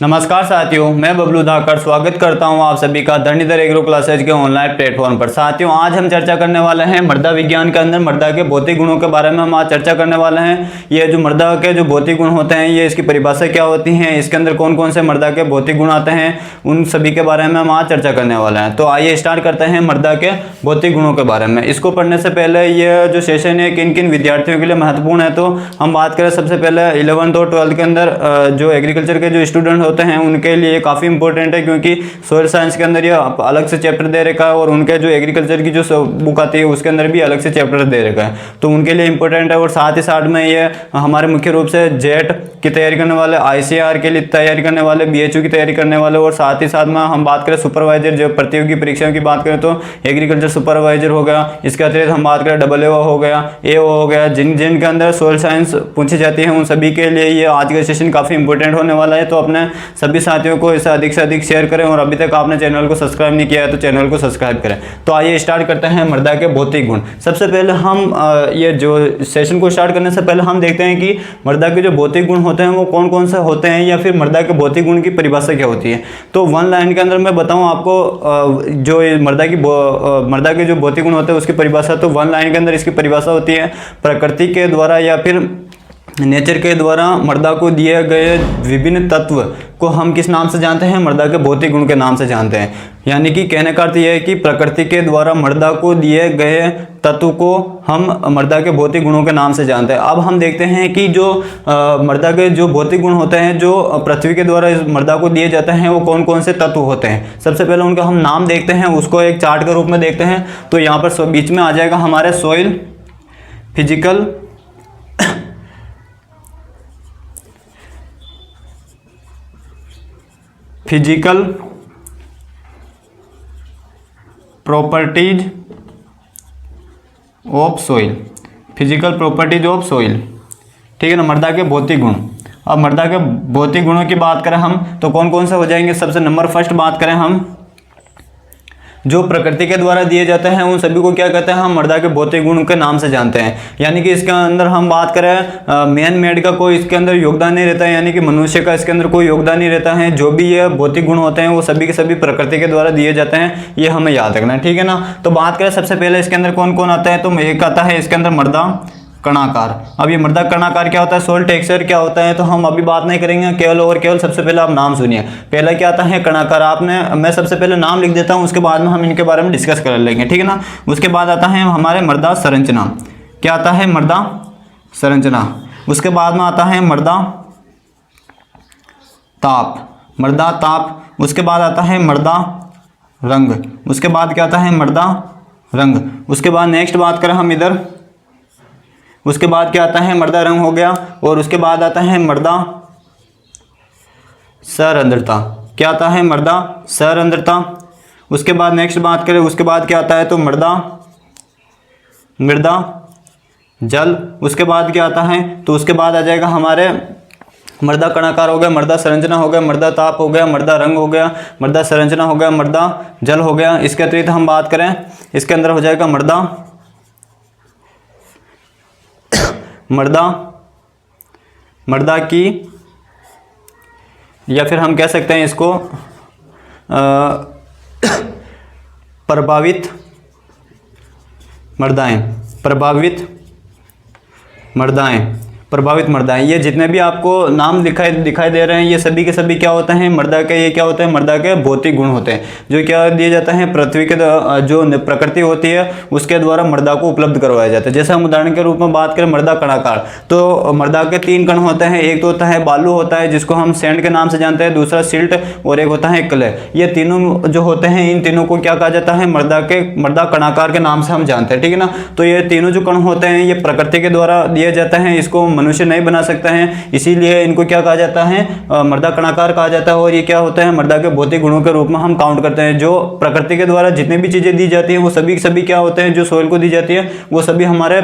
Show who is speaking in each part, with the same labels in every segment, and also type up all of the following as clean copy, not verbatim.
Speaker 1: नमस्कार साथियों, मैं बबलू धाकड़ स्वागत करता हूं आप सभी का धरणीधर एग्रो क्लासेज के ऑनलाइन प्लेटफॉर्म पर। साथियों, आज हम चर्चा करने वाले हैं मृदा विज्ञान के अंदर मृदा के भौतिक गुणों के बारे में हम आज चर्चा करने वाले हैं। ये जो मृदा के जो भौतिक गुण होते हैं, ये इसकी परिभाषा क्या होती है, इसके अंदर कौन कौन से मृदा के भौतिक गुण आते हैं, उन सभी के बारे में हम आज चर्चा करने वाले हैं। तो आइए स्टार्ट करते हैं मृदा के भौतिक गुणों के बारे में। इसको पढ़ने से पहले ये जो सेशन है किन किन विद्यार्थियों के लिए महत्वपूर्ण है, तो हम बात करें सबसे पहले 11th और 12th के अंदर जो एग्रीकल्चर के जो स्टूडेंट होते हैं उनके लिए ये काफ़ी इंपॉर्टेंट है, क्योंकि सोयल साइंस के अंदर ये अलग से चैप्टर दे रखा है और उनके जो एग्रीकल्चर की जो बुक आती है उसके अंदर भी अलग से चैप्टर दे रखा है, तो उनके लिए इंपॉर्टेंट है। और साथ ही साथ में ये हमारे मुख्य रूप से जेट की तैयारी करने वाले, ICAR के लिए तैयारी करने वाले, BHU की तैयारी करने वाले, और साथ ही साथ में हम बात करें सुपरवाइजर, जो प्रतियोगी परीक्षाओं की बात करें तो एग्रीकल्चर सुपरवाइजर हो गया। इसके अतिरिक्त हम बात करें AAO हो गया, AO हो गया, जिनके अंदर सोयल साइंस पूछी जाती है, उन सभी के लिए ये आज का सेशन काफ़ी इंपॉर्टेंट होने वाला है। तो अपने सभी साथियों को इसे अधिक से अधिक शेयर करें, और अभी तक आपने चैनल को सब्सक्राइब नहीं किया है तो चैनल को सब्सक्राइब करें। तो आइए स्टार्ट करते हैं मृदा के भौतिक गुण। सबसे पहले हम ये जो सेशन को स्टार्ट करने से पहले हम देखते हैं कि मृदा के जो भौतिक गुण होते हैं वो कौन कौन से होते हैं, या फिर मृदा के भौतिक गुण की परिभाषा क्या होती है। तो वन लाइन के अंदर मैं बताऊं आपको जो मृदा के जो भौतिक गुण होते हैं उसकी परिभाषा, तो वन लाइन के अंदर इसकी परिभाषा होती है प्रकृति के द्वारा या फिर नेचर के द्वारा मृदा को दिए गए विभिन्न तत्व को हम किस नाम से जानते हैं, मृदा के भौतिक गुण के नाम से जानते हैं। यानी कि कहने का अर्थ यह है कि प्रकृति के द्वारा मृदा को दिए गए तत्व को हम मृदा के भौतिक गुणों के नाम से जानते हैं। अब हम देखते हैं कि जो मृदा के जो भौतिक गुण होते हैं जो पृथ्वी के द्वारा इस मृदा को दिए जाते हैं वो कौन कौन से तत्व होते हैं। सबसे पहले उनका हम नाम देखते हैं, उसको एक चार्ट के रूप में देखते हैं। तो यहाँ पर बीच में आ जाएगा हमारे soil, physical properties of soil, physical properties of soil, ठीक है ना, मृदा के भौतिक गुण। अब मृदा के भौतिक गुणों की बात करें हम तो कौन कौन से हो जाएंगे। सबसे नंबर फर्स्ट बात करें हम, जो प्रकृति के द्वारा दिए जाते हैं उन सभी को क्या कहते हैं, हम मृदा के भौतिक गुण के नाम से जानते हैं। यानी कि इसके अंदर हम बात करें मैन मेड का कोई इसके अंदर योगदान नहीं रहता है, यानी कि मनुष्य का इसके अंदर कोई योगदान नहीं रहता है। जो भी ये भौतिक गुण होते हैं वो सभी के सभी प्रकृति के द्वारा दिए जाते हैं, ये हमें याद रखना है, ठीक है ना। तो बात करें सबसे पहले इसके अंदर कौन कौन आता है, तो एक आता है इसके अंदर मृदा कणाकार। अब ये मृदा कणाकार क्या होता है, सोइल टेक्सचर क्या होता है, तो हम अभी बात नहीं करेंगे, केवल और केवल सबसे पहले आप नाम सुनिए। पहला क्या आता है, कणाकार। मैं सबसे पहले नाम लिख देता हूं, उसके बाद में हम इनके बारे में डिस्कस कर लेंगे, ठीक है ना। उसके बाद आता है हमारे मृदा संरचना। क्या आता है, मृदा संरचना। उसके बाद में आता है मृदा ताप। उसके बाद आता है मृदा रंग। उसके बाद क्या आता है, मृदा रंग। उसके बाद नेक्स्ट बात करें हम इधर, उसके बाद क्या आता है, मृदा रंग हो गया, और उसके बाद आता है मृदा सरंध्रता। क्या आता है, मृदा सरंध्रता। उसके बाद नेक्स्ट बात करें, उसके बाद क्या आता है, तो मृदा जल। उसके बाद क्या आता है, तो उसके बाद आ जाएगा हमारे मृदा कणाकार हो गया, मृदा संरचना हो गया, मृदा ताप हो गया, मृदा रंग हो गया, मृदा संरचना हो गया, मृदा जल हो गया। इसके अतिरिक्त हम बात करें इसके अंदर हो जाएगा मृदा की, या फिर हम कह सकते हैं इसको प्रभावित मृदाएं। ये जितने भी आपको नाम दिखाई दे रहे हैं ये सभी के सभी क्या होते हैं, मृदा के, ये क्या होते हैं, मृदा के भौतिक गुण होते हैं, जो क्या दिए जाते हैं पृथ्वी के जो प्रकृति होती है उसके द्वारा मृदा को उपलब्ध करवाया जाता है। जैसे हम उदाहरण के रूप में बात करें मृदा कणाकार, तो मृदा के 3 कण होते हैं। एक तो होता है बालू होता है जिसको हम सैंड के नाम से जानते हैं, दूसरा सिल्ट, और एक होता है क्ले। ये तीनों जो होते हैं, इन तीनों को क्या कहा जाता है, मृदा कणाकार के नाम से हम जानते हैं, ठीक है ना। तो ये तीनों जो कण होते हैं ये प्रकृति के द्वारा दिए जाते हैं, इसको मनुष्य नहीं बना सकता है, इसीलिए इनको क्या कहा जाता है, मृदा कणाकार कहा जाता है। और ये क्या होता है, मृदा के भौतिक गुणों के रूप में हम काउंट करते हैं। जो प्रकृति के द्वारा जितनी भी चीजें दी जाती हैं वो सभी सभी क्या होते हैं, जो सोइल को दी जाती है वो सभी हमारे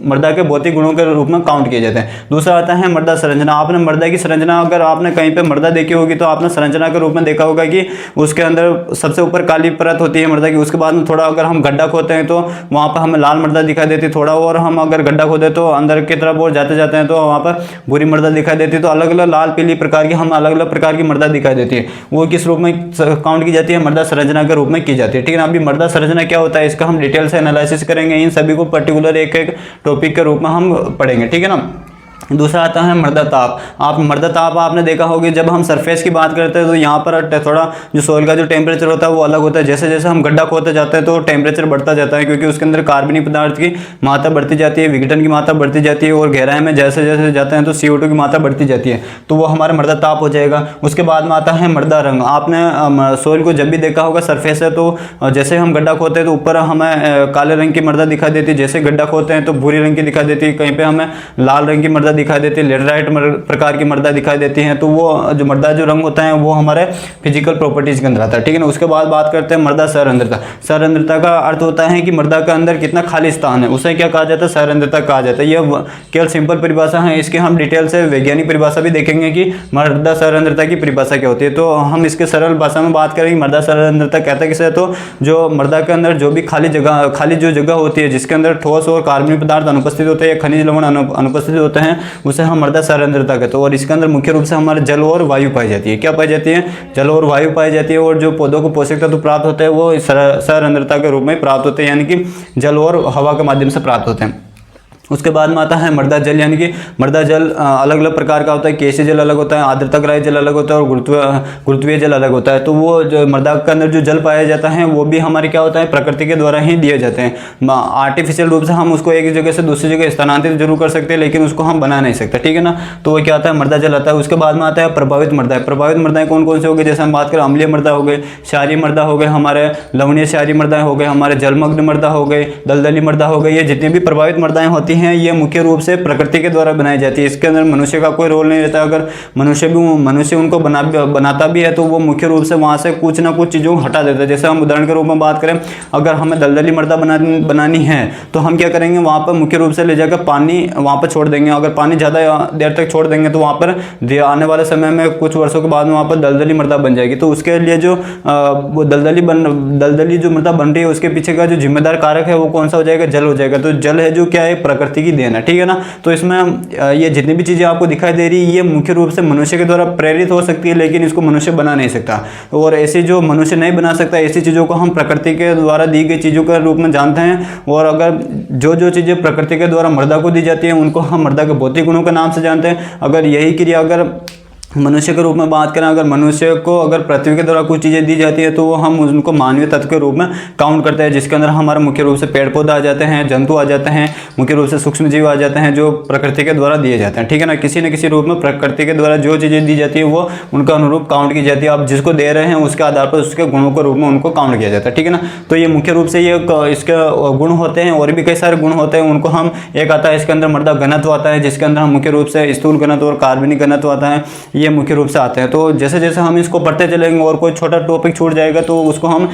Speaker 1: मृदा के भौतिक गुणों के रूप में काउंट किए जाते हैं। दूसरा आता है मृदा संरचना। आपने मृदा की संरचना, अगर आपने कहीं पे मृदा देखी होगी तो आपने संरचना के रूप में देखा होगा कि उसके अंदर सबसे ऊपर काली परत होती है मृदा की, उसके बाद में थोड़ा अगर हम गड्ढा खोदते हैं तो वहाँ पर हमें लाल मृदा दिखाई देती है, थोड़ा और हम अगर गड्ढा खोदे तो अंदर की तरफ और जाते जाते हैं तो वहाँ पर भूरी मृदा दिखाई देती है। तो अलग अलग लाल पीली प्रकार की हम अलग अलग प्रकार की मृदा दिखाई देती है, वो किस रूप में काउंट की जाती है, मृदा संरचना के रूप में की जाती है। ठीक है ना। अभी मृदा संरचना क्या होता है इसका हम डिटेल से एनालिसिस करेंगे, इन सभी को पर्टिकुलर एक एक टॉपिक के रूप में हम पढ़ेंगे। ठीक है ना। दूसरा आता है मृदा ताप। आप मृदा ताप आपने देखा होगा, जब हम सरफेस की बात करते हैं तो यहाँ पर थोड़ा जो सोइल का जो टेम्परेचर होता है वो अलग होता है। जैसे जैसे हम गड्ढा खोदते जाते हैं तो टेम्परेचर बढ़ता जाता है, क्योंकि उसके अंदर कार्बनिक पदार्थ की मात्रा बढ़ती जाती है, विघटन की मात्रा बढ़ती जाती है, और गहराई में जैसे जैसे जाते हैं तो CO2 की मात्रा बढ़ती जाती है, तो वो हमारा मृदा ताप हो जाएगा। उसके बाद में आता है मृदा रंग। आपने सोइल को जब भी देखा होगा सरफेस है तो जैसे हम गड्ढा खोदते हैं तो ऊपर हमें काले रंग की मृदा दिखाई देती है, जैसे गड्ढा खोदते हैं तो भूरी रंग की दिखाई देती है, कहीं पे हमें लाल रंग की मृदा दिखाई देती है, लेटराइट प्रकार की मृदा दिखाई देती है। तो वो जो मृदा जो रंग होता है वो हमारे फिजिकल प्रॉपर्टीज के अंदर आता है। ठीक है ना। उसके बाद बात करते हैं मृदा सरंध्रता। सरंध्रता का अर्थ होता है कि मृदा के अंदर कितना खाली स्थान है, उसे क्या कहा जाता है, सरंध्रता कहा जाता है। यह केवल सिंपल परिभाषा है, इसके हम डिटेल से वैज्ञानिक परिभाषा भी देखेंगे कि मृदा सरंध्रता की परिभाषा क्या होती है। तो हम इसके सरल भाषा में बात करेंगे। मृदा सरंध्रता कहता है किसे, तो जो मृदा के अंदर जो भी खाली जो जगह होती है जिसके अंदर ठोस और कार्बनिक पदार्थ अनुपस्थित होते हैं या खनिज लवण अनुपस्थित होते हैं, उसे हम मृदा सरंध्रता कहते हैं। और इसके अंदर मुख्य रूप से हमारे जल और वायु पाई जाती है। क्या पाई जाती है, जल और वायु पाई जाती है। और जो पौधों को पोषक तत्व प्राप्त होते हैं वो सरंध्रता के रूप में प्राप्त होते हैं, यानी कि जल और हवा के माध्यम से प्राप्त होते हैं। उसके बाद में आता है मृदा जल, यानी कि मृदा जल अलग अलग प्रकार का होता है। केसी जल अलग होता है, आर्द्रताग्राही जल अलग होता है, और गुरुत्वीय जल अलग होता है। तो वो जो मृदा के अंदर जो जल पाया जाता है वो भी हमारे क्या होता है, प्रकृति के द्वारा ही दिए जाते हैं। आर्टिफिशियल रूप से हम उसको एक जगह से दूसरी जगह स्थानांतरित जरूर कर सकते हैं, लेकिन उसको हम बना नहीं सकते। ठीक है ना। तो वो क्या आता है, मृदा जल आता है। उसके बाद में आता है प्रभावित मृदा। प्रभावित मृदाएं कौन कौन से हो गए, जैसे हम बात करें अम्लीय मृदा हो गए, क्षारीय मृदा हो गए, हमारे लवणीय क्षारीय मृदाएं हो गए, हमारे जलमग्न मृदा हो गए, दलदली मृदा हो गई। ये जितनी भी प्रभावित मृदाएं होती हैं ये मुख्य रूप से प्रकृति के द्वारा बनाई जाती है। इसके अंदर मनुष्य का कोई रोल नहीं रहता। अगर मनुष्य उनको बनाता भी है तो वो मुख्य रूप से वहां से कुछ ना कुछ चीज़ों को हटा देता है। जैसे हम उदाहरण के रूप में बात करें, अगर हमें दलदली मृदा बनानी है तो हम क्या करेंगे, वहां पर मुख्य रूप से ले जाकर पानी वहां पर छोड़ देंगे। अगर पानी ज़्यादा देर तक छोड़ देंगे तो वहां पर आने वाले समय में कुछ वर्षों के बाद में वहां पर दलदली मृदा बन जाएगी। तो उसके लिए जो दलदली जो मृदा बन रही है उसके पीछे का जो जिम्मेदार कारक है वो कौन सा हो जाएगा, जल हो जाएगा। तो जल है जो क्या है, प्रकृति की देन है। ठीक है ना। तो इसमें ये जितनी भी चीज़ें आपको दिखाई दे रही है ये मुख्य रूप से मनुष्य के द्वारा प्रेरित हो सकती है, लेकिन इसको मनुष्य बना नहीं सकता। और ऐसी जो मनुष्य नहीं बना सकता ऐसी चीज़ों को हम प्रकृति के द्वारा दी गई चीज़ों के रूप में जानते हैं। और अगर जो चीज़ें प्रकृति के द्वारा मृदा को दी जाती हैं उनको हम मृदा के भौतिक गुणों के नाम से जानते हैं। अगर यही क्रिया अगर मनुष्य के रूप में बात करें, अगर मनुष्य को अगर पृथ्वी के द्वारा कुछ चीज़ें दी जाती है तो वो हम उनको मानवीय तत्व के रूप में काउंट करते हैं, जिसके अंदर हमारे मुख्य रूप से पेड़ पौधे आ जाते हैं, जंतु आ जाते हैं, मुख्य रूप से सूक्ष्म जीव आ जाते हैं जो प्रकृति के द्वारा दिए जाते हैं। ठीक है ना। किसी न किसी रूप में प्रकृति के द्वारा जो चीज़ें दी जाती है वो उनका अनुरूप काउंट की जाती है। आप जिसको दे रहे हैं उसके आधार पर उसके गुणों के रूप में उनको काउंट किया जाता है। ठीक है ना। तो ये मुख्य रूप से ये इसके गुण होते हैं, और भी कई सारे गुण होते हैं उनको हम, एक आता है इसके अंदर मृदा घनत्व आता है, जिसके अंदर हम मुख्य रूप से स्थूल घनत्व और कार्बनिक घनत्व आता है, ये मुख्य रूप से आते हैं। तो जैसे जैसे हम इसको पढ़ते चलेंगे और कोई छोटा टॉपिक छूट जाएगा तो उसको हम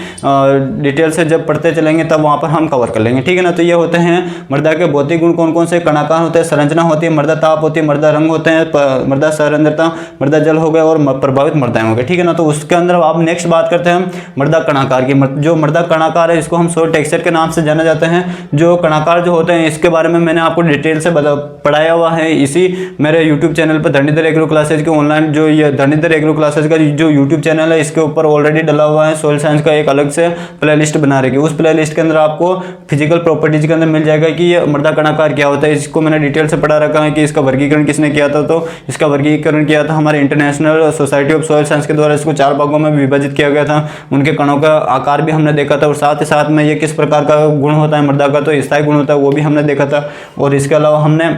Speaker 1: डिटेल से जब पढ़ते चलेंगे तब वहाँ पर हम कवर कर लेंगे। ठीक है ना। तो ये होते हैं मृदा के भौतिक गुण कौन कौन से, कणाकार होते हैं, संरचना होती है, मृदा ताप होती है, मृदा रंग होते हैं, मृदा सरंध्रता, मृदा जल हो गए और प्रभावित मृदाएं हो गए। ठीक है ना। तो उसके अंदर आप नेक्स्ट बात करते हैं मृदा कणाकार की। जो मृदा कणाकार है इसको हम सॉइल टेक्सचर के नाम से जाना जाते हैं। जो कणाकार जो होते हैं इसके बारे में मैंने आपको डिटेल से पढ़ाया हुआ है इसी मेरे यूट्यूब चैनल पर धरणीधर एग्रो क्लासेज के ऑनलाइन जो ये धरणीधर एग्रो क्लासेज का जो यूट्यूब चैनल है इसके ऊपर ऑलरेडी डला हुआ है सॉइल साइंस का एक अलग से प्लेलिस्ट बना रखी है। उस प्लेलिस्ट के अंदर आपको फिजिकल प्रॉपर्टीज के अंदर मिल जाएगा कि ये मृदा कणाकार क्या होता है। इसको मैंने डिटेल से पढ़ा रखा है कि इसका वर्गीकरण किसने किया था। तो इसका वर्गीकरण किया था हमारे international society of soil science के द्वारा। इसको 4 भागों में विभाजित किया गया था। उनके कणों का आकार भी हमने देखा था, और साथ ही साथ में ये किस प्रकार का गुण होता है मृदा का, तो स्थायी गुण होता है वो भी हमने देखा था। और इसके अलावा हमने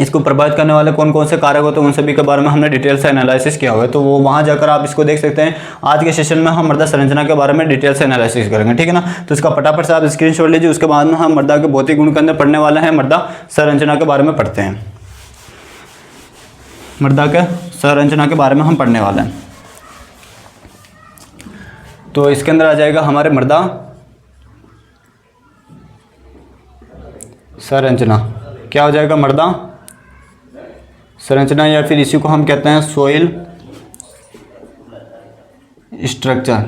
Speaker 1: इसको प्रभावित करने वाले कौन कौन से कारक होते हैं उन सभी के बारे में हमने डिटेल से एनालिसिस किया हुआ है। तो वो वहाँ जाकर आप इसको देख सकते हैं। आज के सेशन में हम मृदा संरचना के बारे में डिटेल से एनालिसिस करेंगे। ठीक है ना। तो इसका फटाफट से आप स्क्रीनशॉट लीजिए। उसके बाद में हम मृदा के भौतिक गुण के अंदर पढ़ने वाले हैं, मृदा संरचना के बारे में पढ़ते हैं। मृदा के संरचना के बारे में हम पढ़ने वाले हैं। तो इसके अंदर आ जाएगा हमारे मृदा संरचना। क्या हो जाएगा, मृदा संरचना, या फिर इसी को हम कहते हैं सॉइल स्ट्रक्चर।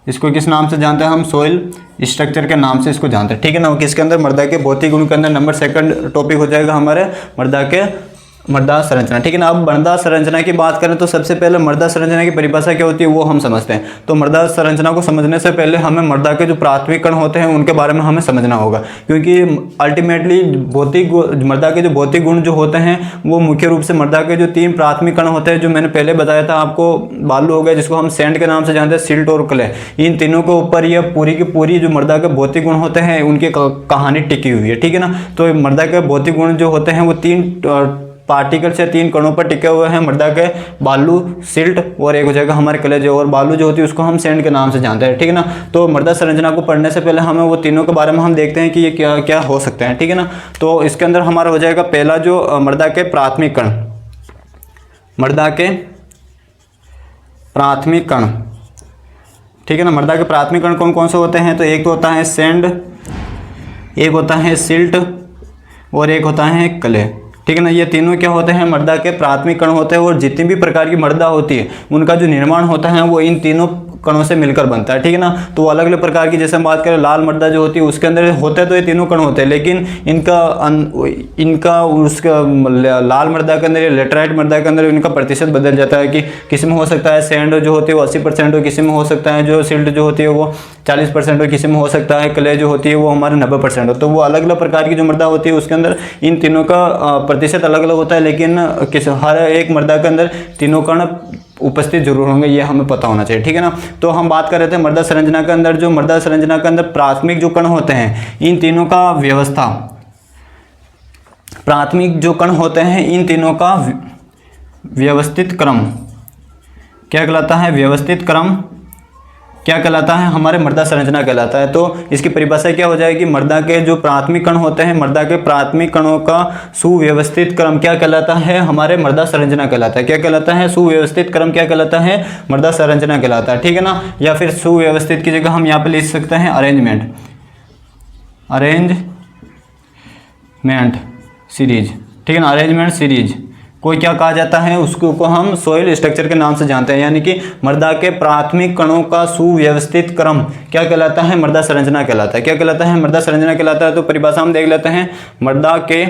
Speaker 1: इसको किस नाम से जानते हैं हम, सॉइल स्ट्रक्चर के नाम से इसको जानते हैं, ठीक है ना। किसके अंदर, मृदा के भौतिक गुण के अंदर नंबर सेकंड टॉपिक हो जाएगा हमारे मृदा संरचना, ठीक है ना। अब मृदा संरचना की बात करें तो सबसे पहले मृदा संरचना की परिभाषा क्या होती है वो हम समझते हैं। तो मृदा संरचना को समझने से पहले हमें मृदा के जो प्राथमिक कण होते हैं उनके बारे में हमें समझना होगा, क्योंकि अल्टीमेटली मृदा के जो भौतिक गुण जो होते हैं वो मुख्य रूप से मृदा के जो 3 प्राथमिक कण होते हैं, जो मैंने पहले बताया था आपको, बालू हो गया जिसको हम सैंड के नाम से जानते हैं, सिल्ट और क्ले, इन तीनों के ऊपर यह पूरी की पूरी जो मृदा के भौतिक गुण होते हैं उनकी कहानी टिकी हुई है, ठीक है ना। तो मृदा के भौतिक गुण जो होते हैं वो 3 पार्टिकल से 3 कणों पर टिके हुए हैं, मृदा के बालू, सिल्ट और एक हो जाएगा हमारे क्ले, जो और बालू जो होती है उसको हम सैंड के नाम से जानते हैं, ठीक है ना। तो मृदा संरचना को पढ़ने से पहले हमें वो तीनों के बारे में हम देखते हैं कि ये क्या क्या हो सकते हैं, ठीक है ना। तो इसके अंदर हमारा हो जाएगा पहला जो मृदा के प्राथमिक कण, मृदा के प्राथमिक कण, ठीक है ना। मृदा के प्राथमिक कण कौन कौन से होते हैं, तो एक तो होता है सैंड, एक होता है सिल्ट और एक होता है क्ले, ठीक है ना। ये तीनों क्या होते हैं, मृदा के प्राथमिक कण होते हैं, और जितनी भी प्रकार की मृदा होती है उनका जो निर्माण होता है वो इन तीनों कणों से मिलकर बनता है, ठीक है ना। तो अलग अलग प्रकार की, जैसे हम बात करें लाल मृदा जो होती है उसके अंदर होते तो ये तीनों कण होते हैं, लेकिन इनका उसका लाल मृदा के अंदर या लेटराइट मृदा के अंदर इनका प्रतिशत बदल जाता है, कि किसी में हो सकता है सैंड जो होती है वो 80% हो, किसी में हो सकता है जो सिल्ट जो होती है वो 40% हो, किसी में हो सकता है क्ले जो होती है वो हमारे 90% हो। तो वो अलग अलग प्रकार की जो मृदा होती है उसके अंदर इन तीनों का प्रतिशत अलग अलग होता है, लेकिन हर एक मृदा के अंदर तीनों कण उपस्थित जरूर होंगे, ये हमें पता होना चाहिए, ठीक है ना। तो हम बात कर रहे थे मृदा संरचना के अंदर, जो मृदा संरचना के अंदर प्राथमिक जो कण होते हैं इन तीनों का व्यवस्था, प्राथमिक जो कण होते हैं इन तीनों का व्यवस्थित क्रम क्या कहलाता है, व्यवस्थित क्रम क्या कहलाता है, हमारे मृदा संरचना कहलाता है। तो इसकी परिभाषा क्या हो जाएगी, मृदा के जो प्राथमिक कण होते हैं, मृदा के प्राथमिक कणों का सुव्यवस्थित क्रम क्या कहलाता है, हमारे मृदा संरचना कहलाता है। क्या कहलाता है, सुव्यवस्थित क्रम क्या कहलाता है, मृदा संरचना कहलाता है, ठीक है ना। या फिर सुव्यवस्थित की जगह हम यहाँ पे लिख सकते हैं अरेंजमेंट, अरेंजमेंट सीरीज, ठीक है ना। अरेंजमेंट सीरीज को क्या कहा जाता है, उसको हम सॉइल स्ट्रक्चर के नाम से जानते हैं, यानी कि मृदा के प्राथमिक कणों का सुव्यवस्थित क्रम क्या कहलाता है, मृदा संरचना कहलाता है। क्या कहलाता है, मृदा संरचना कहलाता है। तो परिभाषा हम देख लेते हैं, मृदा के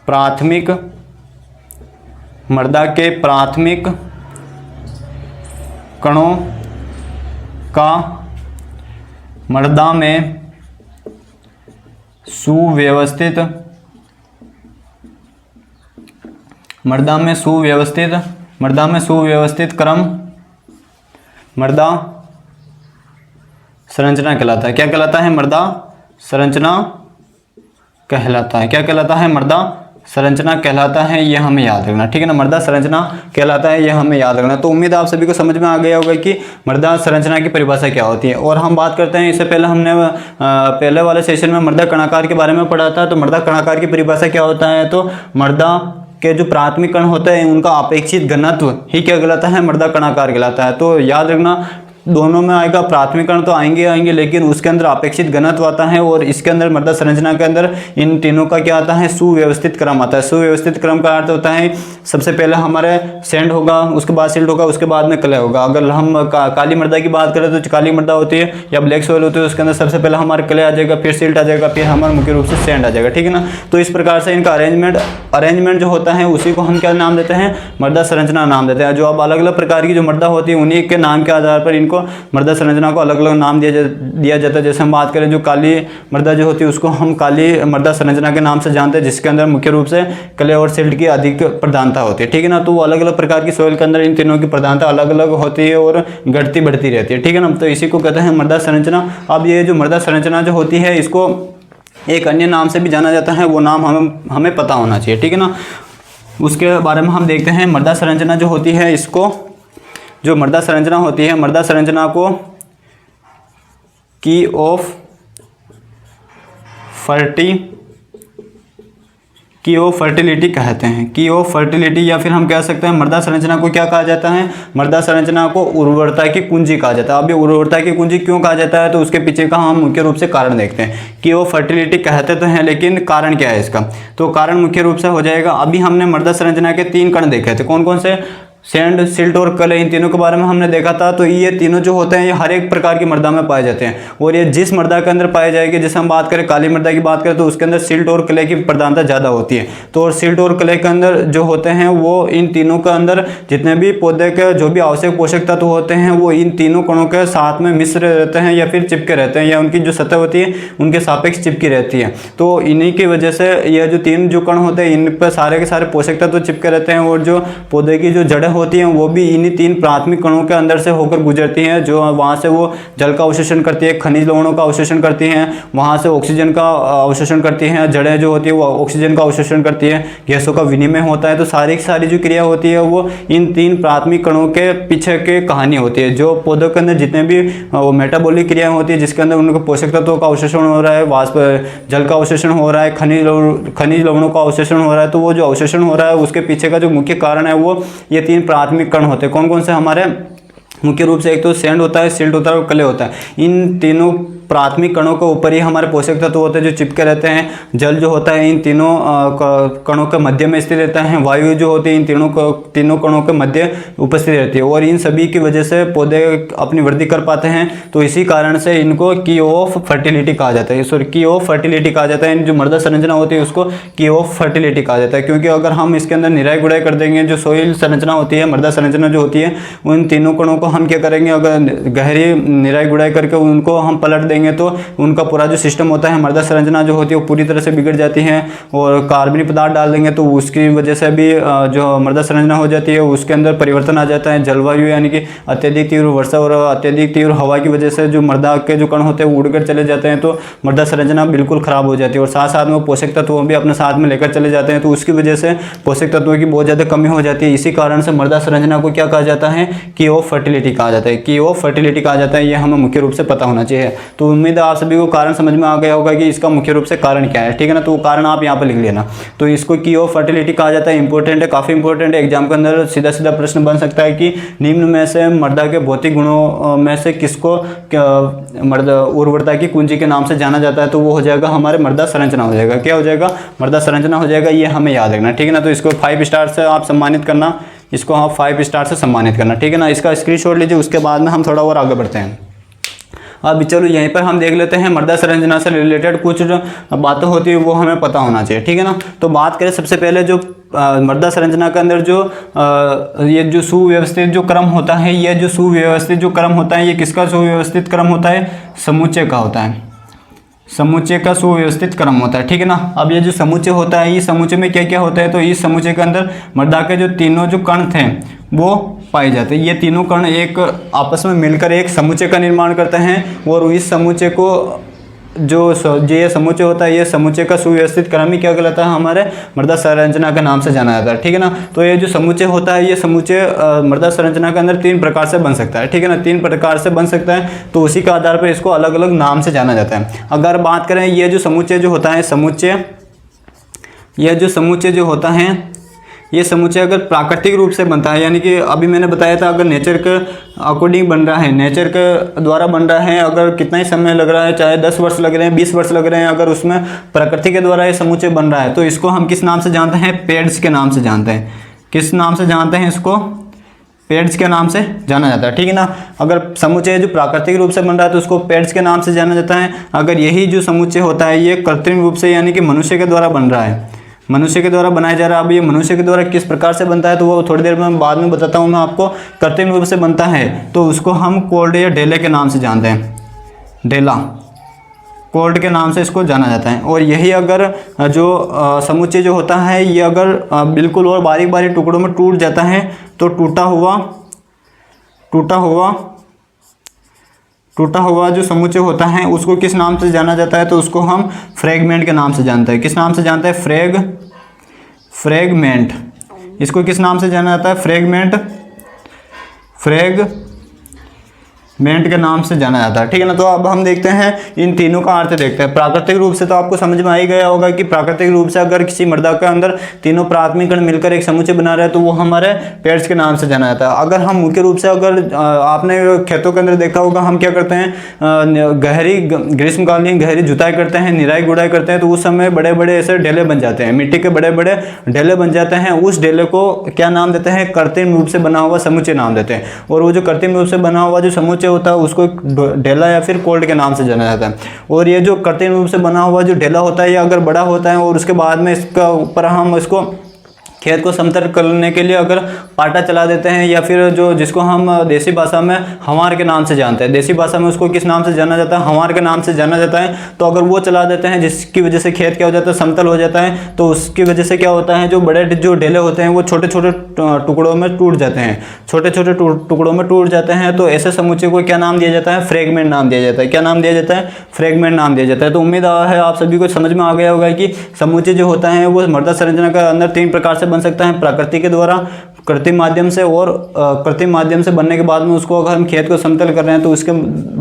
Speaker 1: प्राथमिक कणों का मृदा में सुव्यवस्थित क्रम मृदा संरचना कहलाता है। क्या कहलाता है, मृदा संरचना कहलाता है। क्या कहलाता है, मृदा संरचना कहलाता है, यह हमें याद रखना, ठीक है ना। मृदा संरचना कहलाता है, यह हमें याद रखना। तो उम्मीद आप सभी को समझ में आ गया होगा कि मृदा संरचना की परिभाषा क्या होती है। और हम बात करते हैं, इससे पहले हमने पहले वाले सेशन में मृदा कणाकार के बारे में पढ़ा था। तो मृदा कणाकार की परिभाषा क्या होता है, तो मृदा के जो प्राथमिक कण होते हैं उनका अपेक्षित घनत्व ही क्या कहलाता है, मृदा कणाकार कहलाता है। तो याद रखना, दोनों में आएगा, प्राथमिक कण तो आएंगे, लेकिन उसके अंदर अपेक्षित घनत्व आता है, और इसके अंदर मृदा संरचना के अंदर इन तीनों का क्या आता है, सुव्यवस्थित क्रम आता है। सुव्यवस्थित क्रम का अर्थ होता है, सबसे पहले हमारे सैंड होगा, उसके बाद सिल्ट होगा, उसके बाद में क्ले होगा। अगर हम काली मृदा की बात करें तो काली मृदा होती है या ब्लैक सॉइल होती है, उसके अंदर सबसे पहले हमारे क्ले आ जाएगा, फिर सिल्ट आ जाएगा, फिर हमारा मुख्य रूप से सैंड आ जाएगा, ठीक है ना। तो इस प्रकार से इनका अरेंजमेंट जो होता है उसी को हम क्या नाम देते हैं, मृदा संरचना नाम देते हैं। जो अब अलग अलग प्रकार की जो मृदा होती है उन्हीं के नाम के आधार पर इनको मृदा संरचना को अलग अलग नाम दिया जाता है। जैसे हम बात करें, जो काली मृदा जो होती है उसको हम काली मृदा संरचना के नाम से जानते हैं, जिसके अंदर मुख्य रूप से क्ले और सिल्ट की अधिक प्रधानता होती है, ठीक है ना। तो अलग अलग प्रकार की सॉइल के अंदर इन तीनों की प्रधानता अलग अलग होती है और घटती बढ़ती रहती है, ठीक है ना। तो इसी को कहते हैं मृदा संरचना। अब ये जो मृदा संरचना जो होती है इसको एक अन्य नाम से भी जाना जाता है, वो नाम हमें पता होना चाहिए, ठीक है ना। उसके बारे में हम देखते हैं। मृदा संरचना जो होती है, इसको जो मृदा संरचना होती है, मृदा संरचना को की ऑफ फर्टिलिटी कहते हैं, की ऑफ फर्टिलिटी, या फिर हम कह सकते हैं मृदा संरचना को क्या कहा जाता है, मृदा संरचना को उर्वरता की कुंजी कहा जाता है। अब ये उर्वरता की कुंजी क्यों कहा जाता है, तो उसके पीछे का हम मुख्य रूप से कारण देखते हैं। की ऑफ फर्टिलिटी कहते तो हैं, लेकिन कारण क्या है इसका, तो कारण मुख्य रूप से हो जाएगा, अभी हमने मृदा संरचना के 3 कण देखे थे, कौन कौन से, सैंड, सिल्ट और क्ले, इन तीनों के बारे में हमने देखा था। तो ये तीनों जो होते हैं ये हर एक प्रकार की मृदा में पाए जाते हैं, और ये जिस मृदा के अंदर पाए जाएंगे, जैसे हम बात करें काली मृदा की बात करें तो उसके अंदर सिल्ट और क्ले की प्रधानता ज़्यादा होती है। तो और सिल्ट और क्ले के अंदर जो होते हैं वो इन तीनों के अंदर जितने भी पौधे के जो भी आवश्यक पोषक तत्व होते हैं वो इन तीनों कणों के साथ में मिश्र रहते हैं या फिर चिपके रहते हैं, या उनकी जो सतह होती है उनके सापेक्ष चिपकी रहती है। तो इन्हीं की वजह से यह जो तीन जो कण होते हैं इन पर सारे के सारे पोषक तत्व चिपके रहते हैं, और जो पौधे की जो जड़ें होती हैं वो भी इन्हीं तीन प्राथमिक कणों के अंदर से होकर गुजरती हैं, जो वहाँ से वो जल का अवशोषण करती है, खनिज लवणों का अवशोषण करती हैं, वहाँ से ऑक्सीजन का अवशोषण करती हैं, जड़ें जो होती है वो ऑक्सीजन का अवशोषण करती है, गैसों का विनिमय होता है। तो सारी की सारी जो क्रिया होती है वो इन तीन प्राथमिक कणों के पीछे के कहानी होती है। जो पौधों के अंदर जितने भी मेटाबॉलिक क्रियाएं होती है जिसके अंदर उनके पोषक तत्वों का अवशोषण हो रहा है, वाष्प जल का अवशोषण हो रहा है, खनिज लवणों का अवशोषण हो रहा है, तो वो जो अवशोषण हो रहा है उसके पीछे का जो मुख्य कारण है वो ये तीन प्राथमिक कण होते हैं। कौन कौन से हमारे मुख्य रूप से, एक तो सैंड होता है, सिल्ट होता है और क्ले होता है। इन तीनों प्राथमिक कणों के ऊपर ही हमारे पोषक तत्व होते हैं जो चिपके रहते हैं। जल जो होता है इन तीनों कणों के मध्य में स्थित रहता है। वायु जो होती है इन तीनों कणों के मध्य उपस्थित रहती है, और इन सभी की वजह से पौधे अपनी वृद्धि कर पाते हैं। तो इसी कारण से इनको की ऑफ फर्टिलिटी कहा जाता है, सॉरी की ऑफ फर्टिलिटी कहा जाता है। जो मृदा संरचना होती है उसको की ऑफ फर्टिलिटी कहा जाता है, क्योंकि अगर हम इसके अंदर निराई गुड़ाई कर देंगे, जो सोइल संरचना होती है, मृदा संरचना जो होती है, उन तीनों कणों को हम क्या करेंगे, अगर गहरी निराई गुड़ाई करके उनको हम पलट देंगे तो उनका पूरा जो सिस्टम होता है, मृदा संरचना जो होती है वो पूरी तरह से बिगड़ जाती है। और कार्बनिक पदार्थ डाल देंगे तो उसकी वजह से भी जो मृदा संरचना हो जाती है उसके अंदर परिवर्तन आ जाता है। जलवायु यानी कि अत्यधिक तीव्र वर्षा और अत्यधिक तीव्र हवा की वजह से जो मृदा के जो कण होते हैं वो उड़कर चले जाते हैं, तो मृदा संरचना बिल्कुल खराब हो जाती है, और साथ साथ में पोषक तत्वों भी अपने साथ में लेकर चले जाते हैं। तो उसकी वजह से पोषक तत्वों की बहुत ज़्यादा कमी हो जाती है। इसी कारण से मृदा संरचना को क्या कहा जाता है, की ऑफ फर्टिलिटी कहा जाता है। की ऑफ फर्टिलिटी कहा जाता है, ये हमें मुख्य रूप से पता होना चाहिए। तो उम्मीद है आप सभी को कारण समझ में आ गया होगा कि इसका मुख्य रूप से कारण क्या है, ठीक है ना। तो वो कारण आप यहाँ पर लिख लेना। तो इसको की ऑफ फर्टिलिटी कहा जाता है। इंपॉर्टेंट है, काफ़ी इंपॉर्टेंट है। एग्जाम के अंदर सीधा सीधा प्रश्न बन सकता है कि निम्न में से मृदा के भौतिक गुणों में से किसको मृदा उर्वरता की कुंजी के नाम से जाना जाता है, तो वो हो जाएगा हमारे मृदा संरचना हो जाएगा। क्या हो जाएगा, मृदा संरचना हो जाएगा। ये हमें याद रखना, ठीक है ना। तो इसको 5 स्टार से आप सम्मानित करना, इसको आप 5 स्टार से सम्मानित करना, ठीक है ना। इसका स्क्रीनशॉट लीजिए, उसके बाद में हम थोड़ा और आगे बढ़ते हैं। अब चलो यहीं पर हम देख लेते हैं मृदा संरचना से रिलेटेड कुछ जो बातें होती है वो हमें पता होना चाहिए, ठीक है ना। तो बात करें सबसे पहले जो मृदा संरचना के अंदर जो ये जो सुव्यवस्थित जो क्रम होता है, ये जो सुव्यवस्थित जो क्रम होता है ये किसका सुव्यवस्थित क्रम होता है, समुच्चय का होता है। समुच्चय का सुव्यवस्थित क्रम होता है, ठीक है ना। अब ये जो समुच्चय होता है, इस समुच्चय में क्या क्या होता है, तो इस समुच्चय के अंदर मृदा के जो तीनों जो कण थे वो पाए जाते हैं। ये तीनों कण एक आपस में मिलकर एक समुच्चय का निर्माण करते हैं, और इस समुच्चय को जो ये समुच्चय होता है, ये समुच्चय का सुव्यवस्थित क्रम ही क्या कहलाता है, हमारे मृदा संरचना के नाम से जाना जाता है, ठीक है ना। तो ये जो समुच्चय होता है, ये समुच्चय मृदा संरचना के अंदर 3 प्रकार से बन सकता है, ठीक है ना। 3 प्रकार से बन सकता है, तो उसी के आधार पर इसको अलग अलग नाम से जाना जाता है। अगर बात करें ये जो समुच्चय जो होता है, यह जो समुच्चय जो होता है, ये समुच्चय अगर प्राकृतिक रूप से बनता है, यानी कि अभी मैंने बताया था अगर नेचर के अकॉर्डिंग बन रहा है, नेचर के द्वारा बन रहा है, अगर कितना ही समय लग रहा है, चाहे 10 वर्ष लग रहे हैं, 20 वर्ष लग रहे हैं, अगर उसमें प्रकृति के द्वारा ये समुच्चय बन रहा है, तो इसको हम किस नाम से जानते हैं, पेड्स के नाम से जानते हैं। किस नाम से जानते हैं इसको, पेड्स के नाम से जाना जाता है, ठीक है ना। अगर समुच्चय जो प्राकृतिक रूप से बन रहा है तो उसको पेड्स के नाम से जाना जाता है। अगर यही जो समुच्चय होता है ये कृत्रिम रूप से यानी कि मनुष्य के द्वारा बन रहा है, मनुष्य के द्वारा बनाया जा रहा है। अब ये मनुष्य के द्वारा किस प्रकार से बनता है तो वो थोड़ी देर में बाद में बताता हूँ मैं आपको। कृत्रिम रूप से बनता है तो उसको हम कोल्ड या डेले के नाम से जानते हैं, डेला कोल्ड के नाम से इसको जाना जाता है। और यही अगर जो समुच्चय जो होता है ये अगर बिल्कुल और बारीक बारीक टुकड़ों में टूट जाता है तो टूटा हुआ जो समुच्चय होता है उसको किस नाम से जाना जाता है, तो उसको हम फ्रेगमेंट के नाम से जानते हैं। किस नाम से जानते हैं, फ्रेगमेंट। इसको किस नाम से जाना जाता है, मेंट के नाम से जाना जाता है, ठीक है ना। तो अब हम देखते हैं इन तीनों का अर्थ देखते हैं। प्राकृतिक रूप से तो आपको समझ में आ ही गया होगा कि प्राकृतिक रूप से अगर किसी मृदा के अंदर तीनों प्राथमिक कण मिलकर एक समुच्चय बना रहे हैं तो वो हमारे पेड्स के नाम से जाना जाता है। अगर हम मुख्य रूप से अगर आपने खेतों के अंदर देखा होगा, हम क्या करते हैं, गहरी ग्रीष्मकालीन गहरी जुताई करते हैं, निराई गुड़ाई करते हैं, तो उस समय बड़े बड़े ऐसे ढेले बन जाते हैं, मिट्टी के बड़े बड़े ढेले बन जाते हैं। उस ढेले को क्या नाम देते हैं, कृत्रिम रूप से बना हुआ समुच्चय नाम देते हैं। और वो जो कृत्रिम रूप से बना हुआ जो समुच्चय होता है उसको ढेला या फिर कोल्ड के नाम से जाना जाता है। और ये जो कृत्रिम रूप से बना हुआ जो ढेला होता है, ये अगर बड़ा होता है और उसके बाद में इसका ऊपर हम इसको खेत को समतल करने के लिए अगर पाटा चला देते हैं, या फिर जो जिसको हम देसी भाषा में हंवार के नाम से जानते हैं, देसी भाषा में उसको किस नाम से जाना जाता है, हंवार के नाम से जाना जाता है। तो अगर वो चला देते हैं जिसकी वजह से खेत क्या हो जाता है, समतल हो जाता है। तो उसकी वजह से क्या होता है, जो बड़े जो ढेले होते हैं वो छोटे छोटे टुकड़ों में टूट जाते हैं, छोटे छोटे टुकड़ों में टूट जाते हैं। तो ऐसे समुच्चय को क्या नाम दिया जाता है, फ्रेगमेंट नाम दिया जाता है। क्या नाम दिया जाता है, फ्रेगमेंट नाम दिया जाता है। तो उम्मीद है आप सभी को समझ में आ गया होगा कि समुच्चय जो होता है वो मृदा संरचना के अंदर तीन प्रकार से बन सकता है, प्रकृति के द्वारा, कृत्रिम माध्यम से, और कृत्रिम माध्यम से बनने के बाद में उसको अगर हम खेत को समतल कर रहे हैं तो उसके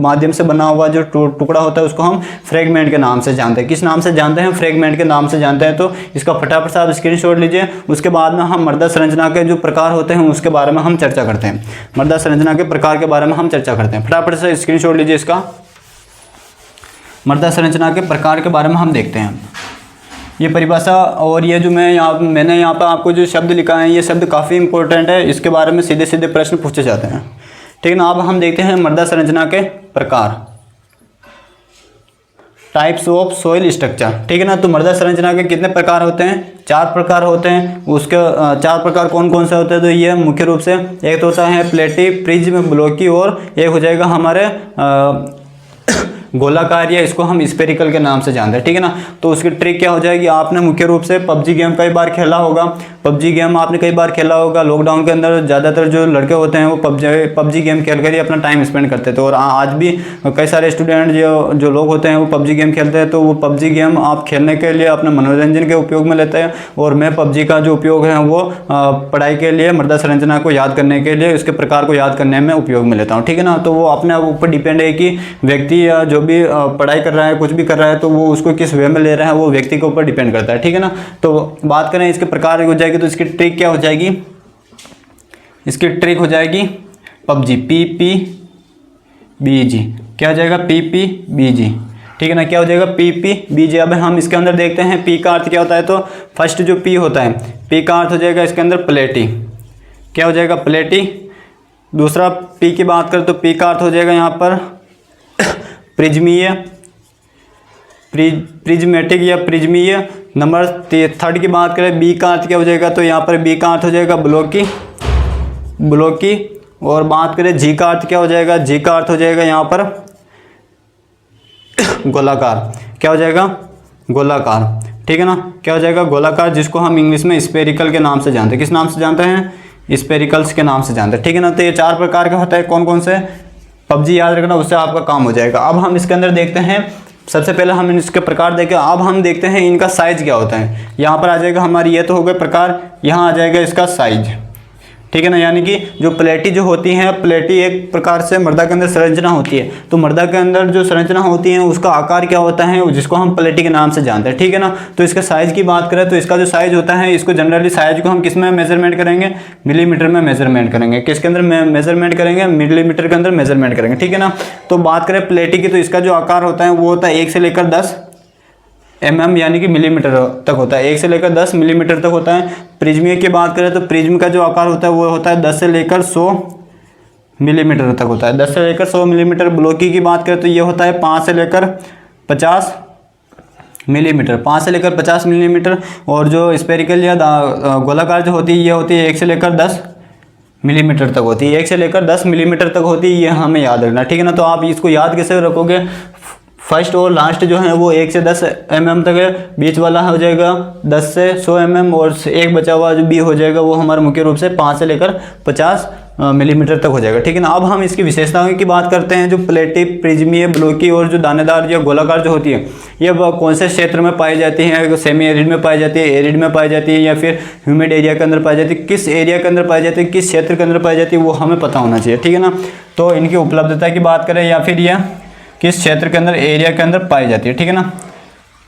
Speaker 1: माध्यम से बना हुआ जो टुकड़ा होता है उसको हम फ्रेगमेंट के नाम से जानते हैं। किस नाम से जानते हैं, फ्रेगमेंट के नाम से जानते हैं। तो इसका फटाफट से आप स्क्रीनशॉट लीजिए। उसके बाद में हम मृदा संरचना के जो प्रकार होते हैं उसके बारे में हम चर्चा करते हैं। मृदा संरचना के प्रकार के बारे में हम चर्चा करते हैं। फटाफट से स्क्रीनशॉट लीजिए इसका। मृदा संरचना के प्रकार के बारे में हम देखते हैं ये परिभाषा। और ये जो मैंने यहाँ पर आपको जो शब्द लिखा है, ये शब्द काफ़ी इंपॉर्टेंट है, इसके बारे में सीधे सीधे प्रश्न पूछे जाते हैं, ठीक है ना। अब हम देखते हैं मृदा संरचना के प्रकार, टाइप्स ऑफ सॉइल स्ट्रक्चर, ठीक है ना। तो मृदा संरचना के कितने प्रकार होते हैं, 4 प्रकार होते हैं। उसके 4 प्रकार कौन कौन से होते हैं, तो ये मुख्य रूप से एक तो होता है प्लेटी, प्रिज्म, ब्लॉकी, और एक हो जाएगा हमारे गोलाकार, या इसको हम स्फेरिकल के नाम से जानते हैं, ठीक है ना। तो उसकी ट्रिक क्या हो जाएगी, आपने मुख्य रूप से पबजी गेम कई बार खेला होगा, पबजी गेम आपने कई बार खेला होगा। लॉकडाउन के अंदर ज़्यादातर जो लड़के होते हैं वो पबजी गेम खेल कर ही अपना टाइम स्पेंड करते थे। और आज भी कई सारे स्टूडेंट जो लोग होते हैं वो पबजी गेम खेलते हैं। तो वो पबजी गेम आप खेलने के लिए अपने मनोरंजन के उपयोग में लेते हैं, और मैं पबजी का जो उपयोग है वो पढ़ाई के लिए, मृदा संरचना को याद करने के लिए, उसके प्रकार को याद करने में उपयोग में लेता हूँ, ठीक है ना। तो वो अपने ऊपर डिपेंड है कि व्यक्ति या जो भी पढ़ाई कर रहा है, कुछ भी कर रहा है, तो वो उसको किस वे में ले रहा है वो व्यक्ति के ऊपर डिपेंड करता है, ठीक है ना। तो बात करें इसके प्रकार हो जाएगी, तो इसकी ट्रिक क्या हो जाएगी, इसकी ट्रिक हो जाएगी पबजी, PPBG, क्या हो जाएगा, PPBG, ठीक है ना। क्या हो जाएगा, PPBG। अब हम इसके अंदर देखते हैं P का अर्थ क्या होता है। तो फर्स्ट जो P होता है, P का अर्थ हो जाएगा इसके अंदर प्लेटी, क्या हो जाएगा, प्लेटी। दूसरा P की बात करें तो P का अर्थ हो जाएगा यहाँ पर प्रिज्मीय, प्रिज्मेटिक या प्रिज्मीय। नंबर 3 की बात करें, B का अर्थ क्या हो जाएगा, तो यहाँ पर B का अर्थ हो जाएगा ब्लॉकी, ब्लॉकी। और बात करें G का अर्थ क्या हो जाएगा, G का अर्थ हो जाएगा यहाँ पर गोलाकार, क्या हो जाएगा, गोलाकार, ठीक है ना। क्या हो जाएगा, गोलाकार, जिसको हम इंग्लिश में स्फेरिकल के नाम से जानते हैं। किस नाम से जानते हैं, स्फेरिकल्स के नाम से जानते हैं, ठीक है ना। तो ये 4 प्रकार का होता है। कौन कौन से, पबजी याद रखना, उससे आपका काम हो जाएगा। अब हम इसके अंदर देखते हैं, सबसे पहले हम इसके प्रकार देखें। अब हम देखते हैं इनका साइज क्या होता है। यहाँ पर आ जाएगा हमारी, ये तो हो गए प्रकार, यहाँ आ जाएगा इसका साइज, ठीक है ना। यानी कि जो प्लेटी जो होती है, प्लेटी एक प्रकार से मृदा के अंदर संरचना होती है। तो मृदा के अंदर जो संरचना होती है उसका आकार क्या होता है, जिसको हम प्लेटी के नाम से जानते हैं, ठीक है ना। तो इसके साइज की बात करें तो इसका जो साइज होता है, इसको जनरली साइज को हम किस में मेजरमेंट करेंगे, मिलीमीटर में मेजरमेंट करेंगे। किसके अंदर मेजरमेंट करेंगे, मिलीमीटर के अंदर मेजरमेंट करेंगे, ठीक है ना। तो बात करें प्लेटी की, तो इसका जो आकार होता है वो होता है 1 से लेकर 10 mm यानी कि मिलीमीटर तक होता है, 1 से लेकर 10 मिलीमीटर तक होता है। प्रिज्म की बात करें तो प्रिज्म का जो आकार होता है वो होता है 10 से लेकर 100 मिलीमीटर तक होता है, 10 से लेकर 100 मिलीमीटर। ब्लॉकी की बात करें तो ये होता है 5 से लेकर 50 मिलीमीटर, 5 से लेकर 50 मिलीमीटर। और जो स्फेरिकल या गोलाकार जो होती है ये होती है 1 से लेकर 10 मिलीमीटर तक होती है, 1 से लेकर 10 मिलीमीटर तक होती है। ये हमें याद रखना, ठीक है ना। तो आप इसको याद कैसे रखोगे, फर्स्ट और लास्ट जो है वो 1 से 10 mm तक है, बीच वाला हो जाएगा 10 से 100 mm और एक बचा हुआ जो बी हो जाएगा वो हमारा मुख्य रूप से 5 से लेकर 50 मिलीमीटर तक हो जाएगा, ठीक है ना। अब हम इसकी विशेषताओं की बात करते हैं। जो प्लेटी, प्रिज्मीय, ब्लॉकी और जो दानेदार या गोलाकार जो होती है ये कौन से क्षेत्र में पाई जाती है? सेमी एरिड में पाई जाती है, एरिड में पाई जाती है या फिर ह्यूमिड एरिया के अंदर पाई जाती है? किस एरिया के अंदर पाई जाती है, किस क्षेत्र के अंदर पाई जाती है, वो हमें पता होना चाहिए, ठीक है ना। तो इनकी उपलब्धता की बात करें या फिर यह किस क्षेत्र के अंदर, एरिया के अंदर पाई जाती है, ठीक है ना,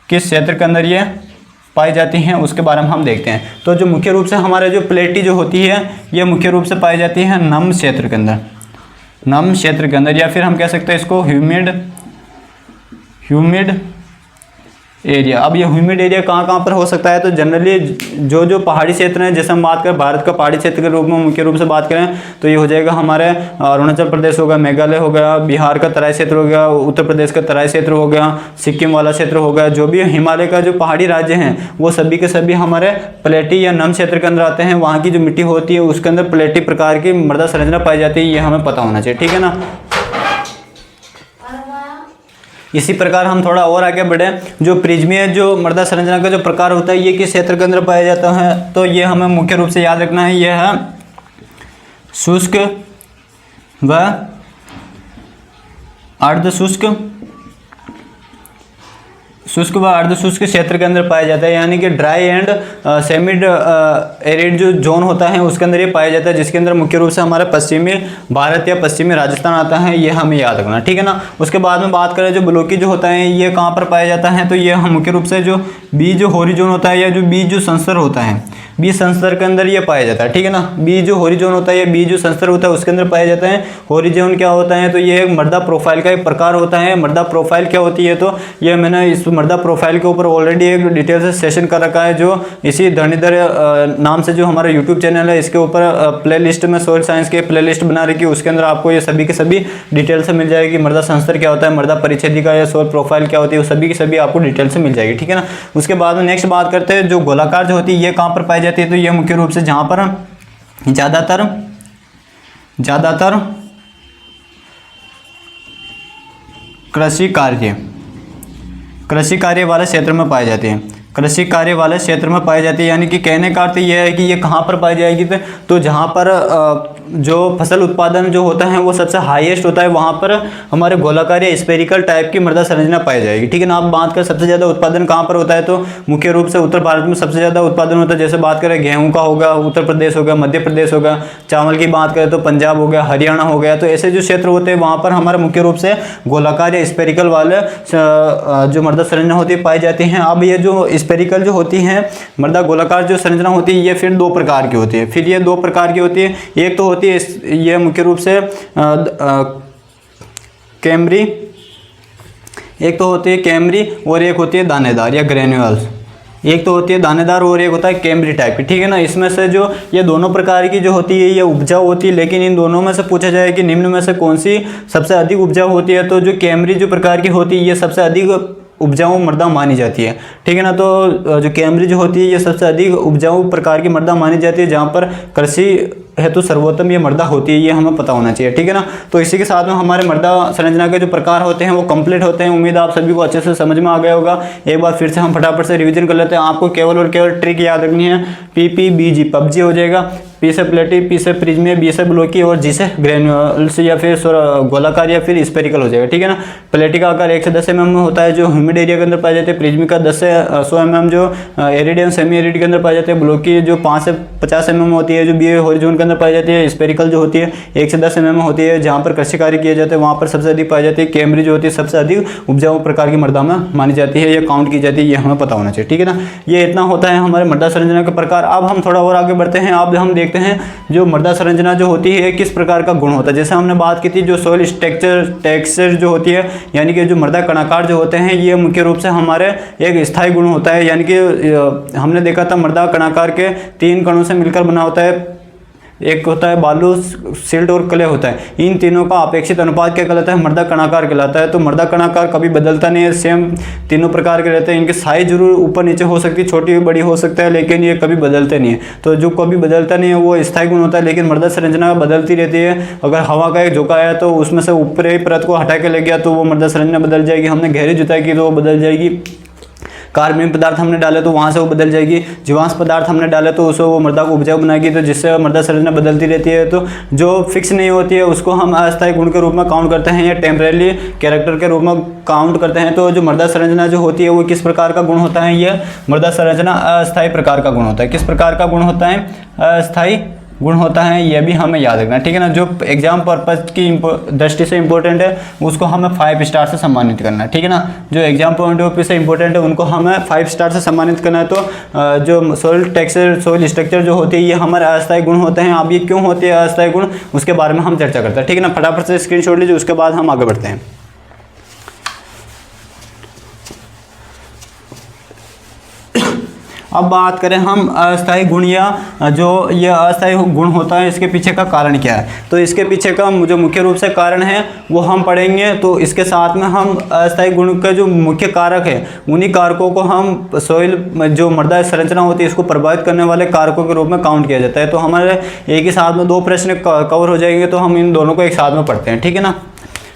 Speaker 1: किस क्षेत्र के अंदर ये पाई जाती हैं उसके बारे में हम देखते हैं। तो जो मुख्य रूप से हमारे जो प्लेटी जो होती है ये मुख्य रूप से पाई जाती है नम क्षेत्र के अंदर, नम क्षेत्र के अंदर, या फिर हम कह सकते हैं इसको ह्यूमिड एरिया। अब ये ह्यूमिड एरिया कहाँ कहाँ पर हो सकता है? तो जनरली जो पहाड़ी क्षेत्र हैं, जैसे हम बात करें भारत का पहाड़ी क्षेत्र के रूप में मुख्य रूप से बात करें तो ये हो जाएगा हमारे अरुणाचल प्रदेश हो गया, मेघालय हो गया, बिहार का तराई क्षेत्र हो गया, उत्तर प्रदेश का तराई क्षेत्र हो गया, सिक्किम वाला क्षेत्र हो गया। जो भी हिमालय का जो पहाड़ी राज्य हैं वो सभी के सभी हमारे प्लेटी या नम क्षेत्र के अंदर आते हैं। वहाँ की जो मिट्टी होती है उसके अंदर प्लेटी प्रकार की मृदा संरचना पाई जाती है, ये हमें पता होना चाहिए, ठीक है ना। इसी प्रकार हम थोड़ा और आगे बढ़े। जो प्रिज्मीय जो मृदा संरचना का जो प्रकार होता है ये किस क्षेत्र के अंदर पाया जाता है? तो ये हमें मुख्य रूप से याद रखना है, यह है शुष्क व अर्धशुष्क क्षेत्र के अंदर पाया जाता है, यानी कि ड्राई एंड सेमी एरिड जो जोन होता है उसके अंदर ये पाया जाता है, जिसके अंदर मुख्य रूप से हमारा पश्चिमी भारत या पश्चिमी राजस्थान आता है, ये हमें याद रखना, ठीक है ना। उसके बाद में बात करें जो ब्लॉकी जो होता है ये कहाँ पर पाया जाता है? तो ये हम मुख्य रूप से जो बीज जो होरिजोन होता है या जो बीज जो संस्तर होता है, बीज संस्तर के अंदर ये पाया जाता है, ठीक है ना। बीज जो होरिजोन होता है या बीज जो संस्तर होता है उसके अंदर पाया जाता है। होरिजोन क्या होता है? तो ये एक मृदा प्रोफाइल का एक प्रकार होता है। मृदा प्रोफाइल क्या होती है? तो ये मैंने इस मृदा प्रोफाइल के ऊपर ऑलरेडी एक डिटेल से सेशन कर रखा है, जो इसी धरणीधर नाम से जो हमारा यूट्यूब चैनल है इसके ऊपर प्लेलिस्ट में सोइल साइंस की प्लेलिस्ट बना रखी है, उसके अंदर आपको ये सभी के सभी डिटेल से मिल जाएगी। मृदा संस्तर क्या होता है, मृदा परिच्छेदिका या सोइल प्रोफाइल क्या होती है, वो सभी की सभी आपको डिटेल से मिल जाएगी, ठीक है ना। उसके बाद में नेक्स्ट बात करते हैं जो गोलाकार जो होती है ये कहाँ पर पाई जाती है? तो ये मुख्य रूप से जहाँ पर ज़्यादातर कृषि कार्य वाले क्षेत्र में पाई जाती है, कृषि कार्य वाले क्षेत्र में पाई जाती है। यानी कि कहने का अर्थ यह है कि ये कहाँ पर पाई जाएगी? तो जहाँ पर जो फसल उत्पादन जो होता है वो सबसे हाईएस्ट होता है, वहाँ पर हमारे गोलाकार या स्फेरिकल टाइप की मृदा संरचना पाई जाएगी, ठीक है ना। आप बात करें सबसे ज़्यादा उत्पादन कहाँ पर होता है? तो मुख्य रूप से उत्तर भारत में सबसे ज़्यादा उत्पादन होता है। जैसे बात करें गेहूँ का होगा उत्तर प्रदेश हो गया, मध्य प्रदेश होगा। चावल की बात करें तो पंजाब हो गया, हरियाणा हो गया। तो ऐसे जो क्षेत्र होते हैं वहाँ पर हमारे मुख्य रूप से गोलाकार या स्फेरिकल वाले जो मृदा संरचना होती है पाई जाती हैं। अब ये जो स्फेरिकल जो होती हैं मृदा गोलाकार जो संरचना होती है ये फिर दो प्रकार की होती है। फिर ये दो प्रकार की होती है, एक तो होती है ये मुख्य रूप से कैमरी, एक तो होती है कैमरी और एक होती है दानेदार या ग्रेन्यूल्स। एक तो होती है दानेदार और एक होता है कैमरी टाइप की, ठीक है ना। इसमें से जो ये दोनों प्रकार की जो होती है ये उपजाऊ होती है, लेकिन इन दोनों में से पूछा जाए कि निम्न में से कौन सी सबसे अधिक उपजाऊ होती है, तो जो कैमरी जो प्रकार की होती है ये सबसे अधिक उपजाऊ मृदा मानी जाती है, ठीक है ना। तो जो कैमरी जो होती है ये सबसे अधिक उपजाऊ प्रकार की मृदा मानी जाती है, जहाँ पर कृषि हेतु सर्वोत्तम ये मृदा होती है, ये हमें पता होना चाहिए, ठीक है ना। तो इसी के साथ में हमारे मृदा संरचना के जो प्रकार होते हैं वो कंप्लीट होते हैं। उम्मीद आप सभी को अच्छे से समझ में आ गया होगा। एक बार फिर से हम फटाफट से रिवीजन कर लेते हैं। आपको केवल और केवल ट्रिक याद रखनी है, PPBG पबजी हो जाएगा, P से प्लेटी, P से प्रिज्मीय, B से ब्लॉकी और G से ग्रेन्यूल्स या फिर गोलाकार या फिर स्फेरिकल हो जाएगा, ठीक है ना। प्लेटी का आकार 1 से 10 mm में होता है जो ह्यूमिड एरिया के अंदर पाए जाते हैं। प्रिज्मी का 10 से 100 mm जो एरिड एंड सेमी एरिड के अंदर पाए जाते हैं। ब्लॉकी जो 5 से 50 mm होती है जो बी हॉरिजॉन के अंदर पाई जाती है। स्फेरिकल जो होती है 1 से 10 mm में होती है, जहाँ पर कृषि कार्य किए जाते हैं वहाँ पर सबसे अधिक पाई जाती है। कैमरी जो होती है सबसे अधिक उपजाऊ प्रकार की मृदा में मानी जाती है, ये काउंट की जाती है, ये हमें पता होना चाहिए, ठीक है ना। ये इतना होता है हमारे मृदा संरचना के प्रकार। अब हम थोड़ा और आगे बढ़ते हैं। अब हम देखते हैं जो मृदा संरचना जो होती है किस प्रकार का गुण होता है। जैसे हमने बात की थी जो सॉइल टेक्सचर जो होती है, यानी कि जो मृदा कणाकार जो होते हैं ये मुख्य रूप से हमारे एक स्थायी गुण होता है। यानी कि हमने देखा था मृदा कणाकार के 3 कणों से मिलकर बना होता है। एक होता है बालू, सिल्ट और क्ले होता है। इन तीनों का अपेक्षित अनुपात क्या कहलाता है? मृदा कणाकार कहलाता है। तो मृदा कणाकार कभी बदलता नहीं है, सेम तीनों प्रकार के रहते हैं। इनकी साइज जरूर ऊपर नीचे हो सकती है, छोटी बड़ी हो सकता है, लेकिन ये कभी बदलते नहीं है। तो जो कभी बदलता नहीं है वो स्थायी गुण होता है, लेकिन मृदा संरचना बदलती रहती है। अगर हवा का एक झोंका आया तो उसमें से ऊपरी परत को हटा के ले गया तो वो मृदा संरचना बदल जाएगी। हमने गहरी जुताई की तो वो बदल जाएगी। कार्बनिक पदार्थ हमने डाले तो वहाँ से वो बदल जाएगी। जीवाश्म पदार्थ हमने डाले तो उससे वो मृदा को उपजाऊ बनाएगी, तो जिससे मृदा संरचना बदलती रहती है। तो जो फिक्स नहीं होती है उसको हम अस्थायी गुण के रूप में काउंट करते हैं या टेम्परेरी कैरेक्टर के रूप में काउंट करते हैं। तो जो मृदा संरचना जो होती है वो किस प्रकार का गुण होता है? यह मृदा संरचना अस्थायी प्रकार का गुण होता है। किस प्रकार का गुण होता है? अस्थायी गुण होता है। यह भी हमें याद रखना है, ठीक है ना। जो एग्जाम पर्पज की दृष्टि से इंपॉर्टेंट है उसको हमें 5 स्टार से सम्मानित करना है, ठीक है ना। जो एग्जाम पॉइंट ऑफ व्यू से इंपॉर्टेंट है उनको हमें 5 स्टार से सम्मानित करना है। तो जो सॉइल टेक्सचर, सॉइल स्ट्रक्चर जो होती है ये हमारे अस्थायी गुण होते हैं। अब ये क्यों होते हैं अस्थायी गुण, उसके बारे में हम चर्चा करते हैं, ठीक है ना। फटाफट से स्क्रीनशॉट लीजिए, उसके बाद हम आगे बढ़ते हैं। अब बात करें हम अस्थायी गुण या जो ये अस्थायी गुण होता है इसके पीछे का कारण क्या है। तो इसके पीछे का जो मुख्य रूप से कारण है वो हम पढ़ेंगे। तो इसके साथ में हम अस्थायी गुण के जो मुख्य कारक है उन्हीं कारकों को हम सॉइल जो मृदा संरचना होती है इसको प्रभावित करने वाले कारकों के रूप में काउंट किया जाता है। तो हमारे एक ही साथ में 2 प्रश्न कवर हो जाएंगे, तो हम इन दोनों को एक साथ में पढ़ते हैं, ठीक है ना।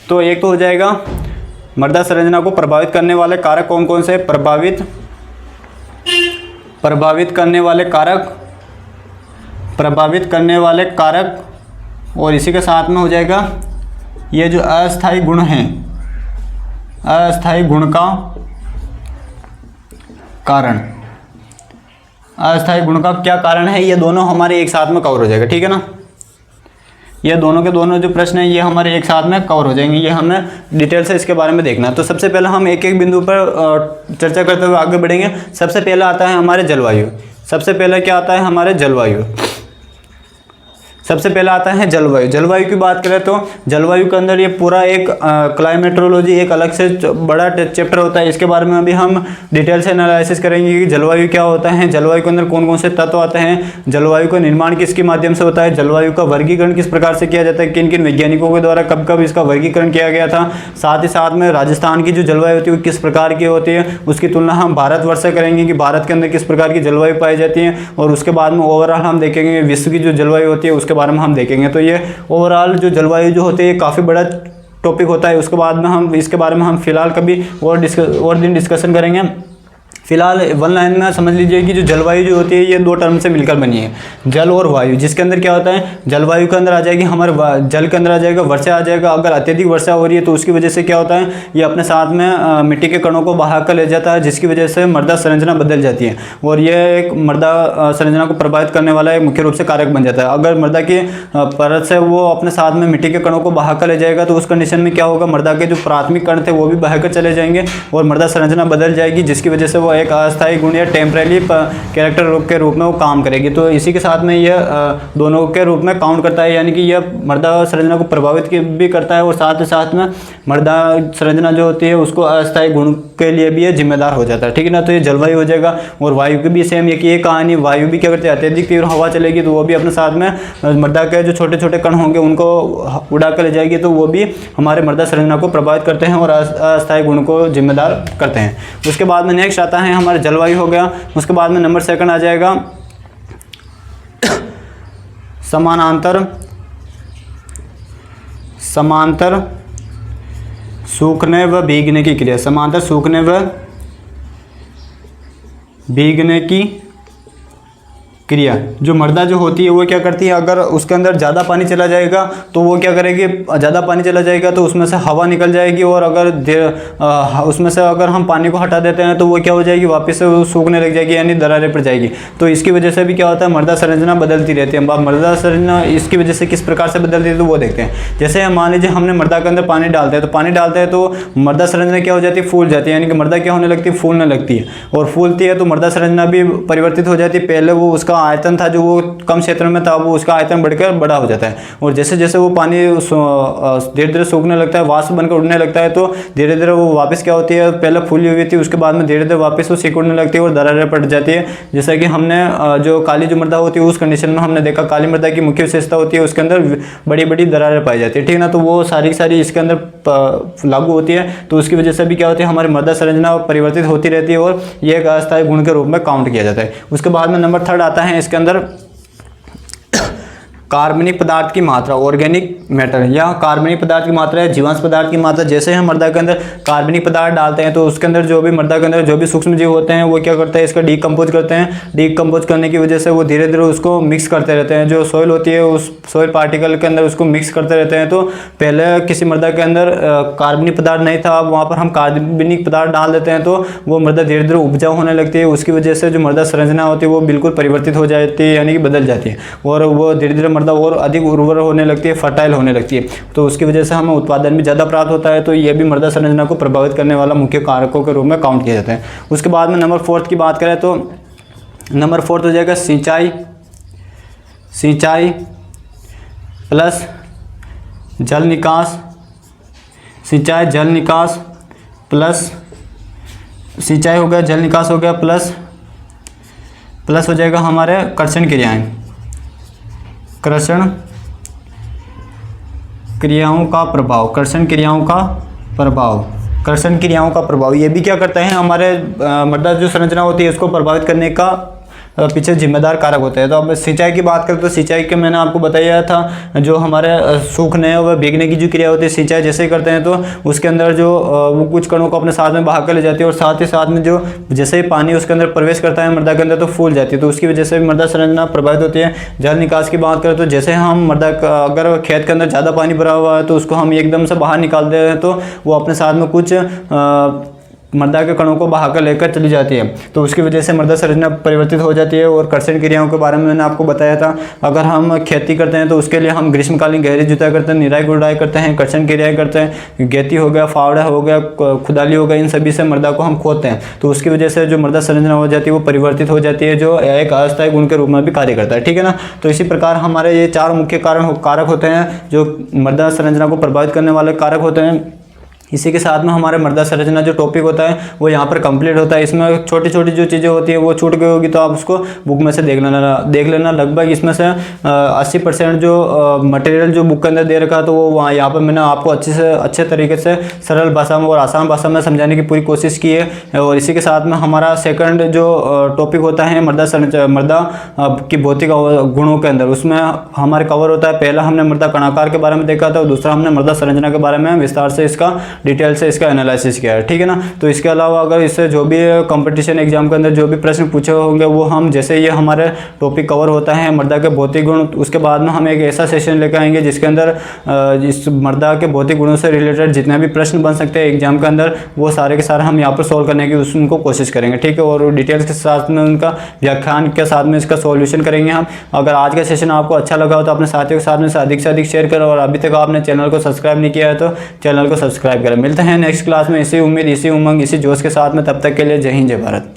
Speaker 1: तो एक तो हो जाएगा मृदा संरचना को प्रभावित करने वाले कारक कौन कौन से? प्रभावित करने वाले कारक, और इसी के साथ में हो जाएगा ये जो अस्थायी गुण हैं, अस्थायी गुण का कारण। अस्थायी गुण का क्या कारण है, ये दोनों हमारे एक साथ में कवर हो जाएगा, ठीक है ना। ये दोनों के दोनों जो प्रश्न हैं ये हमारे एक साथ में कवर हो जाएंगे। ये हमें डिटेल से इसके बारे में देखना है। तो सबसे पहले हम एक एक बिंदु पर चर्चा करते हुए आगे बढ़ेंगे। सबसे पहला आता है हमारे जलवायु। सबसे पहले क्या आता है? हमारे जलवायु। सबसे पहला आता है जलवायु। जलवायु की बात करें तो जलवायु के अंदर ये पूरा एक क्लाइमेट्रोलॉजी एक अलग से बड़ा चैप्टर होता है। इसके बारे में अभी हम डिटेल से एनालिसिस करेंगे कि जलवायु क्या होता है, जलवायु के अंदर कौन कौन से तत्व आते हैं, जलवायु का निर्माण किसके माध्यम से होता है, जलवायु का वर्गीकरण किस प्रकार से किया जाता है, किन किन वैज्ञानिकों के द्वारा कब कब इसका वर्गीकरण किया गया था। साथ ही साथ में राजस्थान की जो जलवायु होती है वो किस प्रकार की होती है, उसकी तुलना हम भारतवर्ष से करेंगे कि भारत के अंदर किस प्रकार की जलवायु पाई जाती है। और उसके बाद में ओवरऑल हम देखेंगे विश्व की जो जलवायु होती है उसके बारे में हम देखेंगे। तो ये ओवरऑल जो जलवायु जो होती है काफ़ी बड़ा टॉपिक होता है। उसके बाद में हम इसके बारे में हम फिलहाल कभी और दिन डिस्कशन करेंगे। फिलहाल वन लाइन में समझ लीजिए कि जो जलवायु जो होती है ये 2 टर्म से मिलकर बनी है, जल और वायु। जिसके अंदर क्या होता है, जलवायु के अंदर आ जाएगी हमारे जल के अंदर आ जाएगा वर्षा आ जाएगा। अगर अत्यधिक वर्षा हो रही है तो उसकी वजह से क्या होता है, ये अपने साथ में मिट्टी के कणों को बहा कर ले जाता है, जिसकी वजह से मृदा संरचना बदल जाती है और यह एक मृदा संरचना को प्रभावित करने वाला एक मुख्य रूप से कारक बन जाता है। अगर मृदा की परत से वो अपने साथ में मिट्टी के कणों को बहा कर ले जाएगा तो उस कंडीशन में क्या होगा, मृदा के जो प्राथमिक कण थे वो भी बहाकर चले जाएंगे और मृदा संरचना बदल जाएगी, जिसकी वजह से वो एक अस्थायी गुण या टेम्परेरी कैरेक्टर के रूप में वो काम करेगी। तो इसी के साथ में यह दोनों के रूप में काउंट करता है, यानी कि यह मृदा संरचना को प्रभावित भी करता है और साथ ही साथ में मृदा संरचना जो होती है उसको अस्थायी गुण के लिए भी ये जिम्मेदार हो जाता है, ठीक है ना। तो ये जलवायु हो जाएगा। और वायु की भी सेम ये कहानी, वायु भी क्या करती है, अत्यधिक तीव्र हवा चलेगी तो वो भी अपने साथ में मृदा के जो छोटे छोटे कण होंगे उनको उड़ा कर ले जाएगी, तो वो भी हमारे मृदा संरचना को प्रभावित करते हैं और अस्थायी गुण को जिम्मेदार करते हैं। उसके बाद में नेक्स्ट आता है हमारे जलवायु हो गया। उसके बाद में नंबर 2 आ जाएगा समांतर सूखने व भीगने की क्रिया। समांतर सूखने व भीगने की क्रिया। जो मृदा जो होती है वो क्या करती है, अगर उसके अंदर ज़्यादा पानी चला जाएगा तो वो क्या करेगी, ज़्यादा पानी चला जाएगा तो उसमें से हवा निकल जाएगी और अगर उसमें से अगर हम पानी को हटा देते हैं तो वो क्या हो जाएगी, वापस से वो सूखने लग जाएगी, यानी दरारें पड़ जाएगी। तो इसकी वजह से भी क्या होता है, मृदा संरचना बदलती रहती है। अब मृदा संरचना इसकी वजह से किस प्रकार से बदलती है तो वो देखते हैं। जैसे मान लीजिए हमने मृदा के अंदर पानी डालते हैं, तो पानी डालते हैं तो मृदा संरचना क्या हो जाती है, फूल जाती है, यानी कि मृदा क्या होने लगती है, फूलने लगती है। और फूलती है तो मृदा संरचना भी परिवर्तित हो जाती है। पहले वो उसका उसका आयतन था जो वो कम क्षेत्र में था, वो उसका आयतन बढ़कर बड़ा हो जाता है। और जैसे जैसे वो पानी धीरे धीरे सूखने लगता है, वाष्प बनकर उड़ने लगता है, तो धीरे धीरे वो वापस क्या होती है, पहले फूली हुई थी, उसके बाद में धीरे धीरे वापस वो सिकुड़ने लगती है और दरारें पड़ जाती है। जैसा कि हमने जो काली जो मृदा होती है उस कंडीशन में हमने देखा, काली मृदा की मुख्य विशेषता होती है उसके अंदर बड़ी बड़ी दरारें पाई जाती है, ठीक है ना। तो वो सारी इसके अंदर लागू होती है, तो उसकी वजह से भी क्या होती है, हमारी मृदा संरचना परिवर्तित होती रहती है और ये एक अस्थायी गुण के रूप में काउंट किया जाता है। उसके बाद में नंबर 3 आता है इसके अंदर कार्बनिक पदार्थ की मात्रा, ऑर्गेनिक मैटर, या कार्बनिक पदार्थ की मात्रा है जीवांश पदार्थ की मात्रा। जैसे हम मृदा के अंदर कार्बनिक पदार्थ डालते हैं तो उसके अंदर जो भी मृदा के अंदर जो भी सूक्ष्म जीव होते हैं वो क्या करते हैं, इसका डीकम्पोज करते हैं। डीकम्पोज करने की वजह से वो धीरे धीरे उसको मिक्स करते रहते हैं, जो सॉइल होती है उस सॉइल पार्टिकल के अंदर उसको मिक्स करते रहते हैं। तो पहले किसी मृदा के अंदर कार्बनिक पदार्थ नहीं था, वहाँ पर हम कार्बनिक पदार्थ डाल देते हैं तो वो मृदा धीरे धीरे उपजाऊ होने लगती है। उसकी वजह से जो मृदा संरचना होती है वो बिल्कुल परिवर्तित हो जाती है, यानी कि बदल जाती है, और वो धीरे धीरे मृदा और अधिक उर्वर होने लगती है, फर्टाइल होने लगती है। तो उसकी वजह से हमें उत्पादन भी ज़्यादा प्राप्त होता है। तो ये भी मृदा संरचना को प्रभावित करने वाला मुख्य कारकों के रूप में काउंट किया जाता है। उसके बाद में नंबर 4 की बात करें तो नंबर 4 हो जाएगा सिंचाई प्लस जल निकास, सिंचाई जल निकास प्लस सिंचाई हो गया, जल निकास हो गया, प्लस हो जाएगा हमारे कर्षण क्रियाएं, कर्षण क्रियाओं का प्रभाव, कर्षण क्रियाओं का प्रभाव, कर्षण क्रियाओं का प्रभाव। ये भी क्या करता है, हमारे मृदा जो संरचना होती है उसको प्रभावित करने का पीछे जिम्मेदार कारक होते हैं। तो अब सिंचाई की बात करें तो सिंचाई के मैंने आपको बताया था, जो हमारे सूखने व भीगने की जो क्रिया होती है सिंचाई जैसे ही करते हैं तो उसके अंदर जो वो कुछ कणों को अपने साथ में बहा कर ले जाती है, और साथ ही साथ में जो जैसे ही पानी उसके अंदर प्रवेश करता है मृदा के अंदर तो फूल जाती है, तो उसकी वजह से भी मृदा संरचना प्रभावित होती है। जल निकास की बात करें तो जैसे हम मृदा अगर खेत के अंदर ज़्यादा पानी भरा हुआ है तो उसको हम एकदम से बाहर निकाल दे रहे हैं तो वो अपने साथ में कुछ मृदा के कणों को बहाकर लेकर चली जाती है, तो उसकी वजह से मृदा संरचना परिवर्तित हो जाती है। और कर्षण क्रियाओं के बारे में मैंने आपको बताया था, अगर हम खेती करते हैं तो उसके लिए हम ग्रीष्मकालीन गहरी जुताई करते हैं, निराई गुड़ाई करते हैं, कर्षण क्रियाएं करते हैं, गेती हो गया, फावड़ा हो गया, खुदाली हो गया, इन सभी से मृदा को हम खोदते हैं, तो उसकी वजह से जो मृदा संरचना हो जाती है वो परिवर्तित हो जाती है, जो एक अस्थायी गुण के रूप में भी कार्य करता है, ठीक है ना। तो इसी प्रकार हमारे ये 4 मुख्य कारक होते हैं जो मृदा संरचना को प्रभावित करने वाले कारक होते हैं। इसी के साथ में हमारे मृदा संरचना जो टॉपिक होता है वो यहाँ पर कंप्लीट होता है। इसमें छोटी छोटी जो चीज़ें होती है वो छूट गई होगी तो आप उसको बुक में से देख लेना। लगभग इसमें से 80% जो मटेरियल जो बुक के अंदर दे रखा है तो वो वहाँ यहाँ पर मैंने आपको अच्छे तरीके से सरल भाषा में और आसान भाषा में समझाने की पूरी कोशिश की है। और इसी के साथ में हमारा सेकंड जो टॉपिक होता है मृदा की भौतिक गुणों के अंदर, उसमें हमारे कवर होता है, पहला हमने मृदा कणाकार के बारे में देखा था और दूसरा हमने मृदा संरचना के बारे में विस्तार से इसका डिटेल से इसका एनालिसिस किया है, ठीक है ना। तो इसके अलावा अगर इससे जो भी कंपटीशन एग्जाम के अंदर जो भी प्रश्न पूछे होंगे वो हम जैसे ये हमारे टॉपिक कवर होता है मृदा के भौतिक गुण, उसके बाद में हम एक ऐसा सेशन लेकर आएंगे जिसके अंदर इस मृदा के भौतिक गुणों से रिलेटेड जितने भी प्रश्न बन सकते हैं एग्जाम के अंदर वो सारे के सारे हम यहाँ पर सोल्व करने की उनको कोशिश करेंगे, ठीक है। और डिटेल्स के साथ में उनका व्याख्यान के साथ में इसका सॉल्यूशन करेंगे हम। अगर आज का सेशन आपको अच्छा लगा हो तो अपने साथियों के साथ में से अधिक शेयर करें, और अभी तक आपने चैनल को सब्सक्राइब नहीं किया है तो चैनल को सब्सक्राइब करें। मिलते हैं नेक्स्ट क्लास में इसी उम्मीद, इसी उमंग, इसी जोश के साथ में। तब तक के लिए जय हिंद, जय भारत।